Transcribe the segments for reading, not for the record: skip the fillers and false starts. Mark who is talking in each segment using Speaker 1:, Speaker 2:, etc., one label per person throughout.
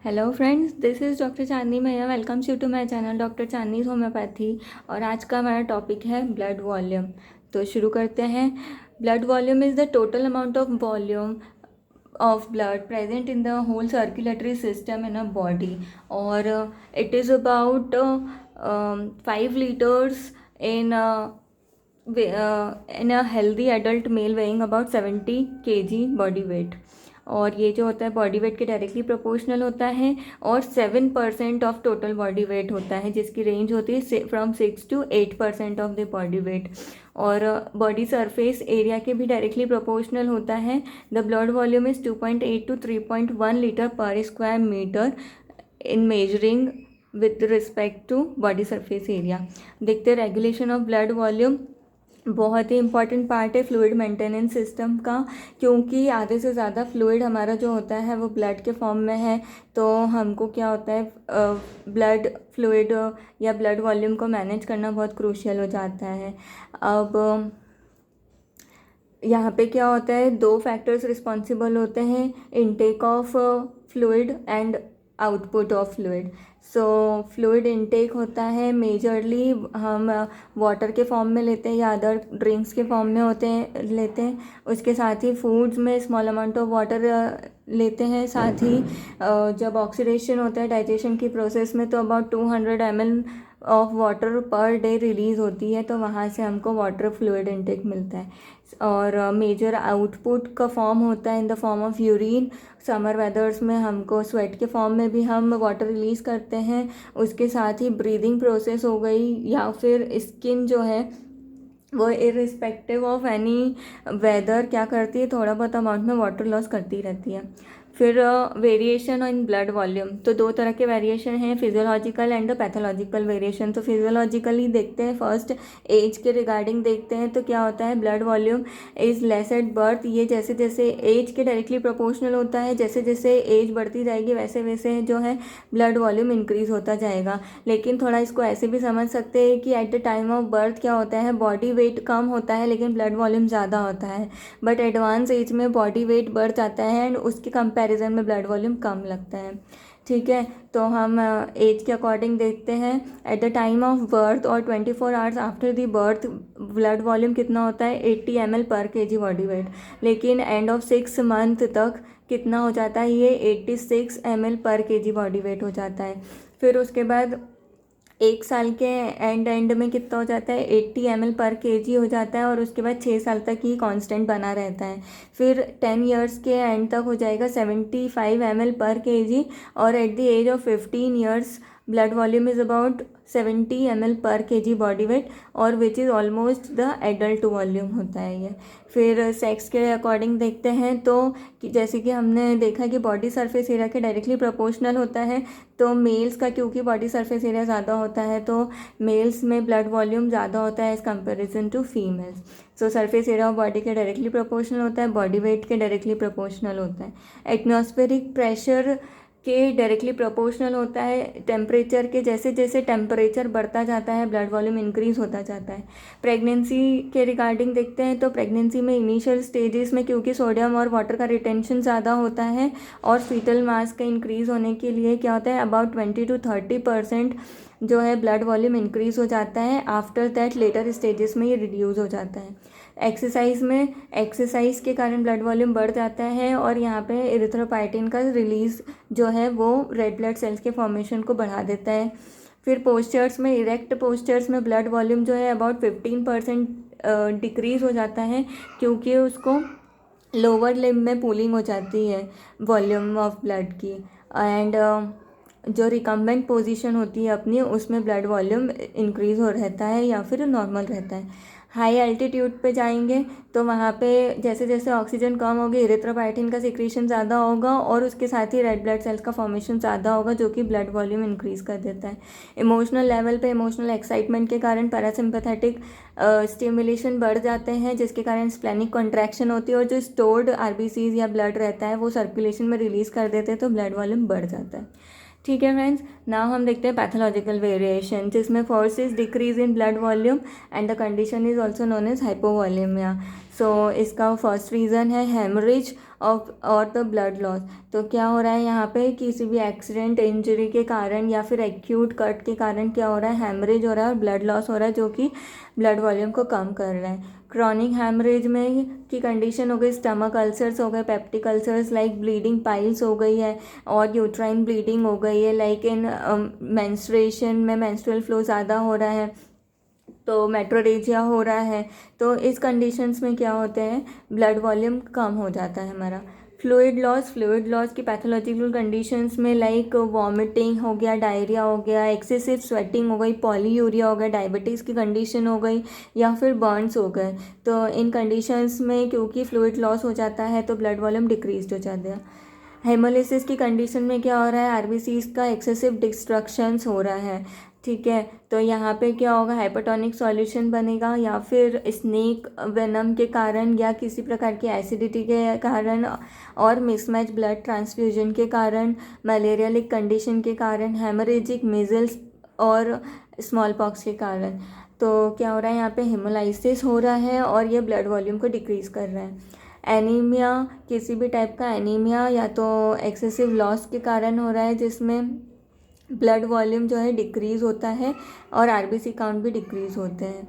Speaker 1: Hello friends, this is doctor Chandni Maiya. Welcomes you to my channel doctor Chandni's homeopathy. और आज का हमारा टॉपिक है ब्लड वॉल्यूम। तो शुरू करते हैं। Blood volume is the total amount of volume of blood present in the whole circulatory system in a body, और it is about 5 liters in a healthy adult male weighing about 70 kg body weight। और ये जो होता है body weight के directly proportional होता है, और 7% ऑफ टोटल बॉडी वेट होता है, जिसकी रेंज होती है from 6 to 8% of the body weight. और बॉडी सरफेस एरिया के भी डायरेक्टली प्रोपोर्शनल होता है। The blood volume is 2.8 to 3.1 litre per square metre in measuring with respect to body surface area. देखते हैं रेगुलेशन ऑफ ब्लड वॉल्यूम बहुत ही important part है फ्लूइड मेंटेनेंस सिस्टम का, क्योंकि आधे से ज़्यादा फ्लूइड हमारा जो होता है वो ब्लड के फॉर्म में है। तो हमको क्या होता है, ब्लड फ्लूइड या ब्लड वॉल्यूम को मैनेज करना बहुत क्रूशियल हो जाता है। अब यहाँ पे क्या होता है, 2 फैक्टर्स रिस्पॉन्सिबल होते हैं, intake of fluid and output of fluid. So fluid intake होता है मेजरली हम वाटर के फॉर्म में लेते हैं या अदर ड्रिंक्स के फॉर्म में लेते हैं। उसके साथ ही फूड्स में स्मॉल अमाउंट ऑफ वाटर लेते हैं। साथ ही जब ऑक्सीडेशन होता है डाइजेशन की प्रोसेस में, तो about 200 ml of water per day release होती है, तो वहाँ से हमको वाटर फ्लूइड इनटेक मिलता है। और मेजर आउटपुट का फॉर्म होता है in the form of urine. Summer वेदर्स में हमको स्वेट के फॉर्म में भी हम वाटर रिलीज़ करते हैं। उसके साथ ही ब्रीदिंग प्रोसेस हो गई, या फिर स्किन जो है वो इरिस्पेक्टिव ऑफ एनी वेदर क्या करती है, थोड़ा बहुत अमाउंट में वाटर लॉस करती रहती है। फिर वेरिएशन इन ब्लड वॉल्यूम, तो 2 तरह के वेरिएशन हैं, फिजियोलॉजिकल एंड पैथोलॉजिकल वेरिएशन। तो फिजियोलॉजिकली देखते हैं, फर्स्ट एज के रिगार्डिंग देखते हैं। तो क्या होता है, blood volume is less at birth. ये जैसे जैसे एज के डायरेक्टली प्रोपोर्शनल होता है, जैसे जैसे एज बढ़ती जाएगी वैसे वैसे जो है ब्लड वॉल्यूम इंक्रीज़ होता जाएगा। लेकिन थोड़ा इसको ऐसे भी समझ सकते हैं कि at the time of birth क्या होता है, बॉडी वेट कम होता है लेकिन ब्लड वॉल्यूम ज़्यादा होता है। बट एडवांस एज में बॉडी वेट बढ़ जाता है एंड उसके कंपैरिजन में ब्लड वॉल्यूम कम लगता है। ठीक है, तो हम एज के अकॉर्डिंग देखते हैं। At the time of birth और 24 hours after the birth blood volume कितना होता है, 80 ml पर kg बॉडी वेट। लेकिन एंड ऑफ 6 मंथ तक कितना हो जाता है, ये 86 ml पर kg बॉडी वेट हो जाता है। फिर उसके बाद 1 साल के एंड में कितना हो जाता है, 80 ml पर kg हो जाता है, और उसके बाद 6 साल तक ही कांस्टेंट बना रहता है। फिर 10 ईयर्स के एंड तक हो जाएगा 75 ml पर kg, और at the age of 15 years blood volume is about 70 ml पर kg बॉडी वेट, और which is almost the adult volume होता है ये। फिर सेक्स के अकॉर्डिंग देखते हैं, तो जैसे कि हमने देखा कि बॉडी सरफेस एरिया के डायरेक्टली प्रोपोर्शनल होता है। तो मेल्स का क्योंकि बॉडी सरफेस एरिया ज़्यादा होता है, तो मेल्स में ब्लड वॉल्यूम ज़्यादा होता है as comparison to females. So surface area of body के डायरेक्टली प्रोपोर्शनल होता है, बॉडी वेट के डायरेक्टली प्रोपोर्शनल होता है। एटमॉस्फेरिक प्रेशर के डायरेक्टली प्रोपोर्शनल होता है टेम्परेचर के। जैसे जैसे टेम्परेचर बढ़ता जाता है ब्लड वॉल्यूम इंक्रीज़ होता जाता है। प्रेगनेंसी के रिगार्डिंग देखते हैं, तो प्रेगनेंसी में इनिशियल स्टेजेस में क्योंकि सोडियम और वाटर का रिटेंशन ज़्यादा होता है, और फीटल मास का इंक्रीज़ होने के लिए क्या होता है, अबाउट 20 to 30% जो है ब्लड वॉल्यूम इंक्रीज़ हो जाता है। आफ्टर दैट लेटर स्टेजेस में ये रिड्यूज़ हो जाता है। एक्सरसाइज के कारण ब्लड वॉल्यूम बढ़ जाता है, और यहाँ पे इरिथ्रोपाइटिन का रिलीज़ जो है वो रेड ब्लड सेल्स के फॉर्मेशन को बढ़ा देता है। फिर पोस्चर्स में, इरेक्ट पोस्चर्स में ब्लड वॉल्यूम जो है अबाउट 15% डिक्रीज़ हो जाता है, क्योंकि उसको लोअर लिम्ब में पूलिंग हो जाती है वॉल्यूम ऑफ ब्लड की। एंड जो रिकम्बेंट पोजीशन होती है अपनी, उसमें ब्लड वॉल्यूम इंक्रीज़ हो रहता है या फिर नॉर्मल रहता है। हाई एल्टीट्यूड पे जाएंगे तो वहाँ पे जैसे जैसे ऑक्सीजन कम होगी, इरिथ्रोपाइटिन का सिक्रीशन ज़्यादा होगा, और उसके साथ ही रेड ब्लड सेल्स का फॉर्मेशन ज़्यादा होगा, जो कि ब्लड वॉल्यूम इंक्रीज़ कर देता है। इमोशनल लेवल पे इमोशनल एक्साइटमेंट के कारण पैरासिम्पैथेटिक स्टिमुलेशन बढ़ जाते हैं, जिसके कारण स्प्लेनिक कॉन्ट्रैक्शन होती है, और जो स्टोर्ड आरबीसीज या ब्लड रहता है वो सर्कुलेशन में रिलीज़ कर देते हैं, तो ब्लड वॉल्यूम बढ़ जाता है। ठीक है फ्रेंड्स, नाउ हम देखते हैं पैथोलॉजिकल वेरिएशन, जिसमें first is decrease in blood volume and the condition is also known as hypovolaemia. So इसका फर्स्ट रीज़न है हेमरेज ऑफ और द ब्लड लॉस। तो क्या हो रहा है यहाँ पे, किसी भी एक्सीडेंट, इंजरी के कारण या फिर एक्यूट कट के कारण क्या हो रहा है, हेमरेज हो रहा है और ब्लड लॉस हो रहा है, जो कि ब्लड वॉल्यूम को कम कर रहा है। क्रॉनिक हेमरेज में की कंडीशन हो गई स्टमक अल्सर्स हो गए, peptic ulcers like bleeding piles हो गई है, और यूट्राइन ब्लीडिंग हो गई है, लाइक इन मेंस्ट्रुएशन में मेंस्ट्रुअल फ्लो ज़्यादा हो रहा है, तो मेट्रोरेजिया हो रहा है। तो इस कंडीशंस में क्या होते हैं, ब्लड वॉल्यूम कम हो जाता है हमारा। फ्लूइड लॉस की पैथोलॉजिकल कंडीशंस में लाइक वॉमिटिंग हो गया, डायरिया हो गया, एक्सेसिव स्वेटिंग हो गई, पॉलीयूरिया हो गया, डायबिटीज़ की कंडीशन हो गई, या फिर बर्न्स हो गए। तो इन कंडीशंस में क्योंकि फ्लूइड लॉस हो जाता है तो ब्लड वॉल्यूम डिक्रीज हो जाता है। हेमोलिसिस की कंडीशन में क्या हो रहा है, आरबीसीज का एक्सेसिव डिस्ट्रक्शंस हो रहा है, ठीक है। तो यहाँ पे क्या होगा, हाइपरटोनिक सॉल्यूशन बनेगा, या फिर स्नेक वेनम के कारण, या किसी प्रकार की एसिडिटी के कारण, और मिसमैच ब्लड ट्रांसफ्यूजन के कारण, मलेरियलिक कंडीशन के कारण, हेमरेजिक मीजल्स और स्मॉल पॉक्स के कारण। तो क्या हो रहा है, यहाँ पे हेमोलाइसिस हो रहा है और ये ब्लड वॉल्यूम को डिक्रीज़ कर रहा है। एनीमिया, किसी भी टाइप का एनीमिया या तो एक्सेसिव लॉस के कारण हो रहा है, जिसमें ब्लड वॉल्यूम जो है डिक्रीज़ होता है और आरबीसी काउंट भी डिक्रीज़ होते हैं,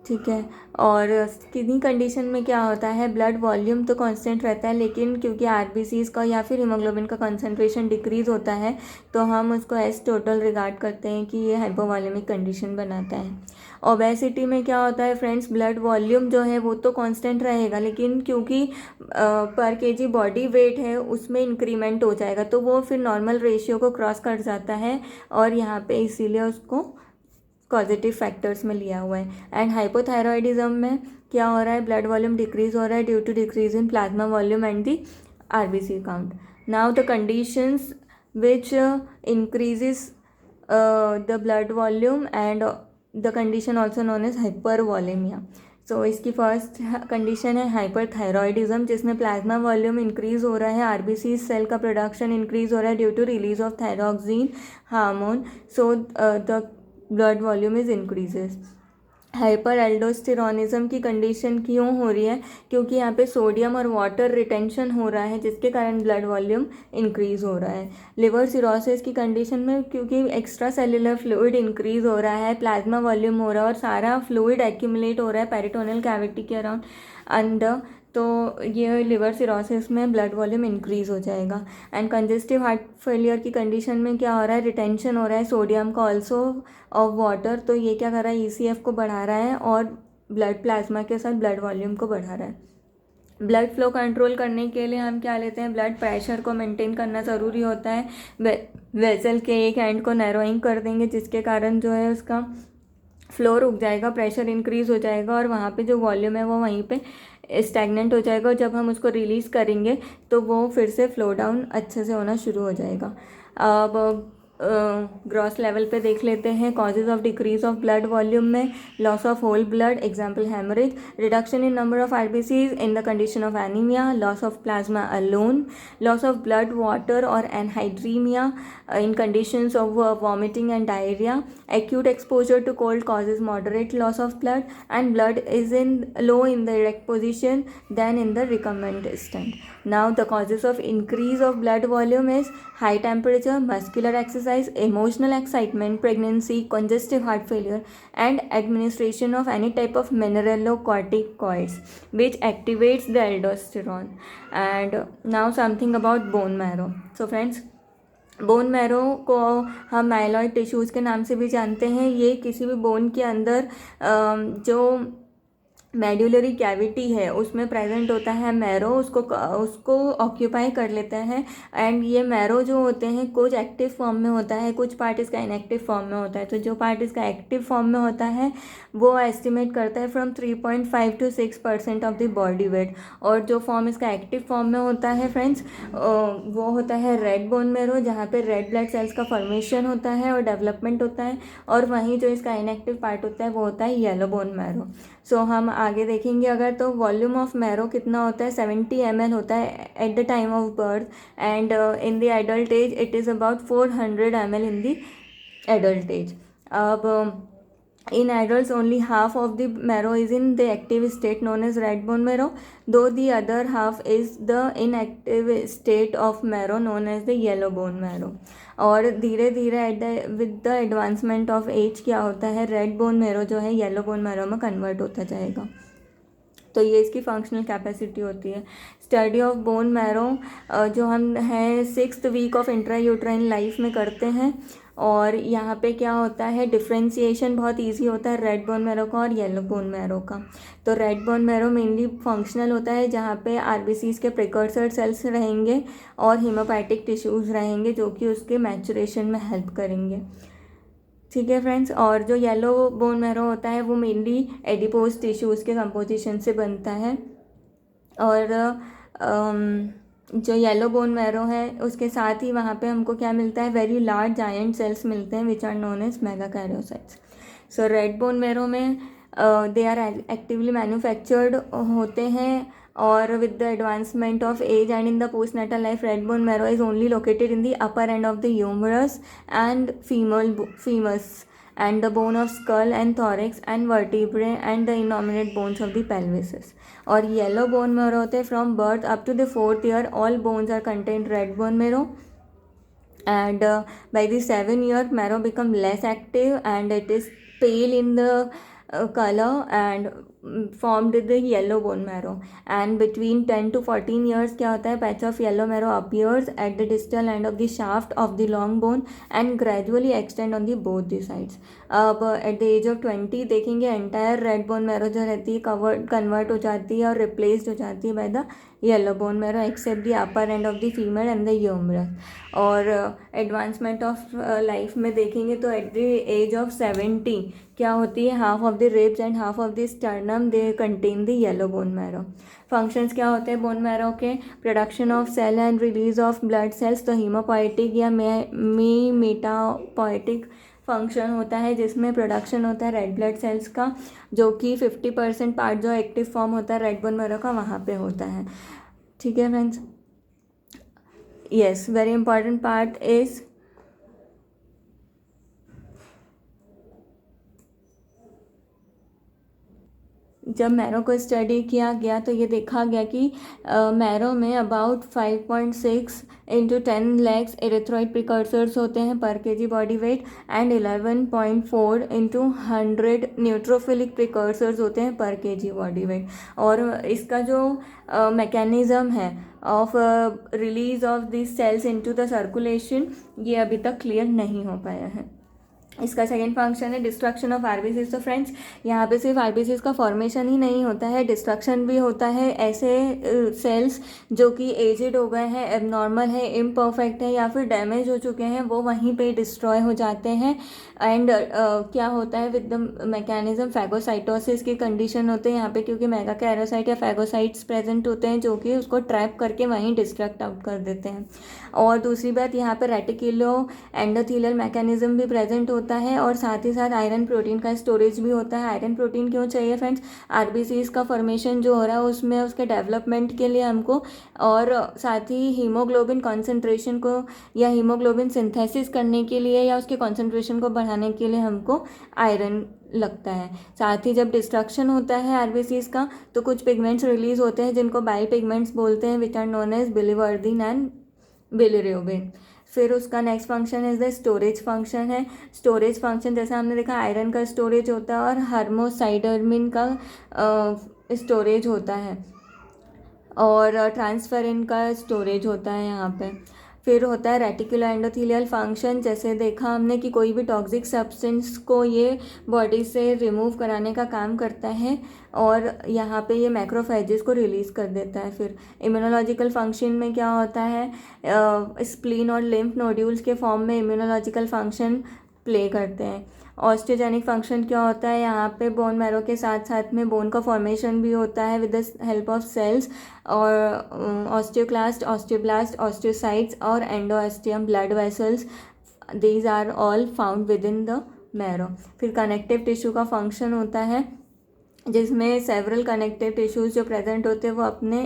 Speaker 1: ठीक है। और किडनी कंडीशन में क्या होता है, ब्लड वॉल्यूम तो कांस्टेंट रहता है, लेकिन क्योंकि आरबीसीज़ का या फिर हीमोग्लोबिन का कंसंट्रेशन डिक्रीज़ होता है, तो हम उसको एज टोटल रिगार्ड करते हैं कि ये हाइपोवॉल्यूमिक कंडीशन बनाता है। ओबेसिटी में क्या होता है फ्रेंड्स, ब्लड वॉल्यूम जो है वो तो कांस्टेंट रहेगा, लेकिन क्योंकि पर केजी बॉडी वेट है उसमें इंक्रीमेंट हो जाएगा, तो वो फिर नॉर्मल रेशियो को क्रॉस कर जाता है, और यहाँ पे इसीलिए उसको पॉजिटिव फैक्टर्स में लिया हुआ है। एंड हाइपोथायरॉयडिज्म में क्या हो रहा है, ब्लड वॉल्यूम डिक्रीज हो रहा है due to decrease in plasma volume and the RBC count. Now the conditions which increases the blood volume and the condition also known as hypervolaemia. So इसकी first condition है hyperthyroidism, जिसमें plasma volume increase हो रहा है, RBC cell का production increase हो रहा है due to release of thyroxine hormone, so the blood volume is increases. Hyper aldosteronism की कंडीशन क्यों हो रही है, क्योंकि यहाँ पे सोडियम और वाटर रिटेंशन हो रहा है, जिसके कारण ब्लड वॉल्यूम इंक्रीज हो रहा है। लिवर सिरोसिस की कंडीशन में क्योंकि एक्स्ट्रा सेल्युलर फ्लूइड इंक्रीज हो रहा है, प्लाज्मा वॉल्यूम हो रहा है और सारा फ्लूइड एक्यूमुलेट हो रहा है पेरिटोनियल कैविटी के अराउंड अंदर, तो ये लिवर सिरोसिस में ब्लड वॉल्यूम इंक्रीज हो जाएगा। एंड कंजेस्टिव हार्ट फेलियर की कंडीशन में क्या हो रहा है, रिटेंशन हो रहा है सोडियम का ऑल्सो ऑफ वाटर, तो ये क्या कर रहा है, ईसीएफ को बढ़ा रहा है और ब्लड प्लाज्मा के साथ ब्लड वॉल्यूम को बढ़ा रहा है। ब्लड फ्लो कंट्रोल करने के लिए हम क्या लेते हैं, ब्लड प्रेशर को मेंटेन करना ज़रूरी होता है। वेसल के एक एंड को नैरोइंग कर देंगे, जिसके कारण जो है उसका फ्लो रुक जाएगा, प्रेशर इंक्रीज हो जाएगा और वहाँ पे जो वॉल्यूम है वो वहीं पे स्टैग्नेंट हो जाएगा, और जब हम उसको रिलीज़ करेंगे तो वो फिर से फ्लो डाउन अच्छे से होना शुरू हो जाएगा। अब ग्रॉस लेवल पे देख लेते हैं causes of decrease of blood volume में, loss of whole blood example haemorrhage, reduction in number of RBCs in the condition of anaemia, loss of plasma alone, loss of blood water और anhydraemia in conditions of vomiting and diarrhea, acute exposure to cold causes moderate loss of blood, and blood is in low in the erect position than in the recumbent stand. Now the causes of increase of blood volume is high temperature, muscular exercise, emotional excitement, pregnancy, congestive heart failure, and administration of any type of mineralocorticoids which activates the aldosterone. And now something about bone marrow. So friends, bone marrow को हम myeloid tissues के नाम से भी जानते हैं। ये किसी भी बोन के अंदर जो मेड्यूलरी कैविटी है उसमें प्रेजेंट होता है मैरो, उसको ऑक्यूपाई कर लेते हैं। एंड ये मैरो जो होते हैं कुछ एक्टिव फॉर्म में होता है, कुछ पार्ट इसका इनएक्टिव फॉर्म में होता है। तो जो पार्ट इसका एक्टिव फॉर्म में होता है वो एस्टिमेट करता है from 3.5 to 6% of the body weight, और जो फॉर्म इसका एक्टिव फॉर्म में होता है फ्रेंड्स वो होता है रेड बोन मैरो, जहाँ पे रेड ब्लड सेल्स का फॉर्मेशन होता है और डेवलपमेंट होता है, और वहीं जो इसका इनएक्टिव पार्ट होता है वो होता है येलो बोन मैरो। सो हम आगे देखेंगे अगर, तो वॉल्यूम ऑफ मैरो कितना होता है, 70 ml होता है at the time of birth, and in the adult age it is about 400 ml in the adult age. अब In adults, only half of the marrow is in the active state known as red bone marrow, though the other half is the inactive state of marrow known as the yellow bone marrow. और धीरे धीरे with the advancement of age क्या होता है, red bone marrow जो है yellow bone marrow में convert होता जाएगा। तो ये इसकी फंक्शनल कैपेसिटी होती है। स्टडी ऑफ बोन मैरो जो हम हैं 6th week of intrauterine life में करते हैं, और यहाँ पे क्या होता है, डिफ्रेंशिएशन बहुत इजी होता है रेड बोन मैरो का और येलो बोन मैरो का। तो red bone marrow mainly functional होता है जहाँ पे आरबीसीज के प्रिकर्सर सेल्स रहेंगे और हीमोपैथिक टिश्यूज़ रहेंगे जो कि उसके मैचुरेशन में हेल्प करेंगे। ठीक है फ्रेंड्स। और जो येलो बोन मैरो होता है वो मेनली एडिपोज टिश्यूज़ के कंपोजिशन से बनता है, और जो येलो बोन मैरो है उसके साथ ही वहाँ पे हमको क्या मिलता है, वेरी लार्ज जायंट सेल्स मिलते हैं which are known as megakaryocytes. So red bone marrow में दे आर एक्टिवली मैन्युफैक्चर्ड होते हैं, और with the advancement of age and in the postnatal life, red bone marrow is only located in the upper end of the humerus and femurs and the bone of skull and thorax and vertebrae and the innominate bones of the pelvis. और yellow bone marrow होते हैं from birth up to the 4th year all bones are contained red bone marrow, and by the 7th year marrow become less active and it is pale in the color and formed the yellow bone marrow, and between 10 to 14 years क्या होता है, patch of yellow marrow appears at the distal end of the shaft of the long bone and gradually extend on the both the sides. अब at the age of 20 देखेंगे entire red bone marrow जो रहती है convert हो जाती है और replaced हो जाती है by the yellow bone marrow except the upper end of the femur and the humerus. और एडवांसमेंट ऑफ लाइफ में देखेंगे तो एट द एज ऑफ 70 क्या होती है, half of the ribs and half of the sternum they contain the yellow bone marrow. Functions क्या होते हैं बोन मैरो के, production of cell and release of blood cells, तो हीमोपोएटिक या haematopoietic function होता है जिसमें प्रोडक्शन होता है रेड ब्लड सेल्स का, जो कि 50% पार्ट जो एक्टिव फॉर्म होता है रेड बोन मैरो का वहाँ पे होता है। ठीक है friends. yes, very important part is जब मैरो को स्टडी किया गया तो ये देखा गया कि मैरो में अबाउट 5.6 इंटू 10 लैक्स एरिथ्रॉइड प्रिकर्सर्स होते हैं पर KG body weight, and 11.4 into 100 neutrophilic precursors होते हैं पर केजी बॉडी वेट। और इसका जो मैकेनिज़्म है of release of this cells into the circulation ये अभी तक क्लियर नहीं हो पाया है। इसका सेकेंड फंक्शन है डिस्ट्रक्शन ऑफ आरबीसीज। तो फ्रेंड्स यहाँ पे सिर्फ आरबीसीज का फॉर्मेशन ही नहीं होता है, डिस्ट्रक्शन भी होता है। ऐसे सेल्स जो कि एजेड हो गए हैं, एबनॉर्मल है, इम्परफेक्ट है या फिर डैमेज हो चुके हैं वो वहीं पे डिस्ट्रॉय हो जाते हैं। एंड क्या होता है विद द मैकेनिज्म, फैगोसाइटोसिस की कंडीशन होते हैं यहाँ पे, क्योंकि मेगाकैरियोसाइट या फैगोसाइट्स प्रेजेंट होते हैं जो कि उसको ट्रैप करके वहीं डिस्ट्रक्ट आउट कर देते हैं। और दूसरी बात यहाँ पे रेटिकुलो एंडोथेलियल मैकेनिज्म भी प्रेजेंट होता है, और साथ ही साथ आयरन प्रोटीन का स्टोरेज भी होता है। आयरन प्रोटीन क्यों चाहिए फ्रेंड्स, आरबीसीज का फॉर्मेशन जो हो रहा है उसमें उसके डेवलपमेंट के लिए हमको, और साथ ही हीमोग्लोबिन कॉन्सेंट्रेशन को या हीमोग्लोबिन सिंथेसिस करने के लिए या उसके कॉन्सेंट्रेशन को बढ़ाने के लिए हमको आयरन लगता है। साथ ही जब डिस्ट्रक्शन होता है आरबीसीज का तो कुछ पिगमेंट्स रिलीज होते हैं जिनको बाइल पिगमेंट्स बोलते हैं which are known as biliverdin and bilirubin. फिर उसका next function is the storage function है। स्टोरेज फंक्शन जैसे हमने देखा आयरन का स्टोरेज होता है और हार्मोसाइडर्मिन का स्टोरेज होता है, और ट्रांसफेरिन का स्टोरेज होता है यहाँ पे। फिर होता है रेटिकुलो एंडोथेलियल फंक्शन, जैसे देखा हमने कि कोई भी टॉक्सिक सब्सटेंस को ये बॉडी से रिमूव कराने का काम करता है, और यहाँ पे ये मैक्रोफेजेस को रिलीज़ कर देता है। फिर इम्यूनोलॉजिकल फंक्शन में क्या होता है, स्प्लीन और लिम्फ नोड्यूल्स के फॉर्म में इम्यूनोलॉजिकल फंक्शन प्ले करते हैं। ऑस्टियोजेनिक फंक्शन क्या होता है, यहाँ पे बोन मैरो के साथ साथ में बोन का फॉर्मेशन भी होता है with the help of cells, और ऑस्टियोक्लास्ट, ऑस्टियोब्लास्ट, ऑस्टियोसाइट्स और endosteum blood vessels, these are all found within the marrow. फिर कनेक्टिव टिश्यू का फंक्शन होता है जिसमें सेवरल कनेक्टिव टिश्यूज़ जो प्रेजेंट होते हैं वो अपने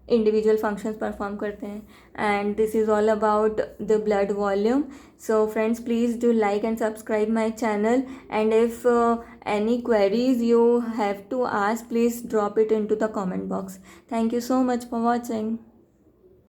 Speaker 1: इंडिविजुअल फंक्शंस परफॉर्म करते हैं. And this is all about the blood volume. So friends, please do like and subscribe my channel. And if any queries you have to ask, please drop it into the comment box. Thank you so much for watching.